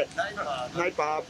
it. Nitebob.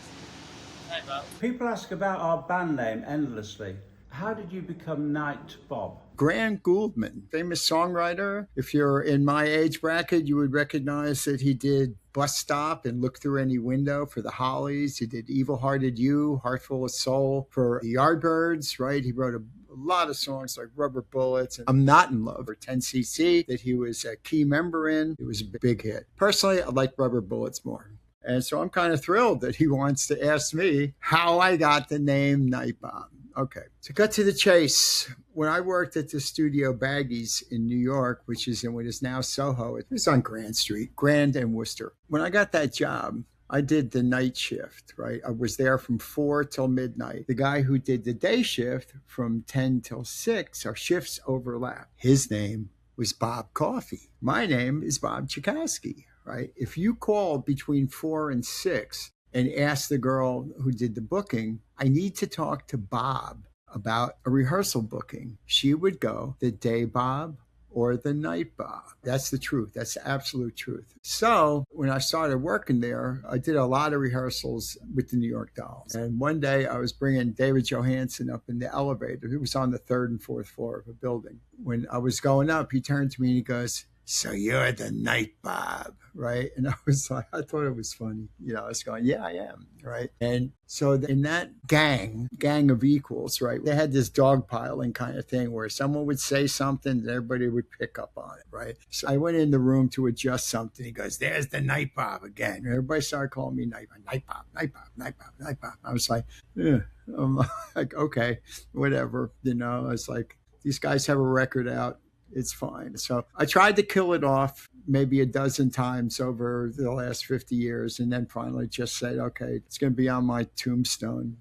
People ask about our band name endlessly. How did you become Nitebob? Graham Gouldman, famous songwriter. If you're in my age bracket, you would recognize that he did Bus Stop and Look Through Any Window for the Hollies. He did Evil Hearted You, Heart Full of Soul for the Yardbirds, right? He wrote a lot of songs like Rubber Bullets and I'm Not in Love or 10cc that he was a key member in. It was a big hit. Personally, I like Rubber Bullets more. And so I'm kind of thrilled that he wants to ask me how I got the name Nitebob. Okay, to cut to the chase, when I worked at the studio Baggies in New York, which is in what is now SoHo, it was on Grand Street, Grand and Worcester. When I got that job, I did the night shift, right? I was there from 4 till midnight. The guy who did the day shift from 10 till 6, our shifts overlap. His name was Bob Coffey. My name is Bob Chakowski, right? If you called between 4 and 6, and asked the girl who did the booking, I need to talk to Bob about a rehearsal booking. She would go the day Bob or the night Bob. That's the truth. That's the absolute truth. So when I started working there, I did a lot of rehearsals with the New York Dolls. And one day I was bringing David Johansen up in the elevator. It was on the 3rd and 4th floor of a building. When I was going up, he turned to me and he goes, "So you're the night Bob, right?" And I was like, I thought it was funny. I was going, yeah, I am, right? And so in that gang of equals, right, they had this dogpiling kind of thing where someone would say something and everybody would pick up on it, right? So I went in the room to adjust something. He goes, "There's the night Bob again." And everybody started calling me Night Bob, Night Bob, Night Bob, Night Bob, Night Bob. I was like, I'm like, okay, whatever. It's like, these guys have a record out. It's fine. So I tried to kill it off maybe a dozen times over the last 50 years. And then finally just said, okay, it's going to be on my tombstone,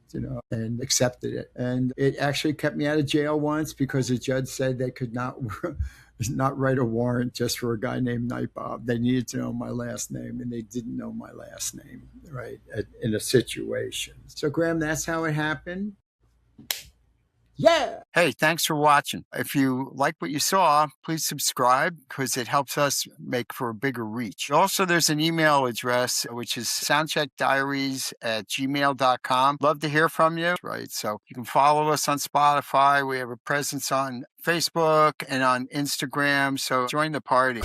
and accepted it. And it actually kept me out of jail once because the judge said they could not write a warrant just for a guy named Nitebob. They needed to know my last name, and they didn't know my last name, right, in a situation. So, Graham, that's how it happened. Yeah. Hey, thanks for watching. If you like what you saw, please subscribe because it helps us make for a bigger reach. Also, there's an email address, which is soundcheckdiaries@gmail.com. Love to hear from you, right? So you can follow us on Spotify. We have a presence on Facebook and on Instagram. So join the party.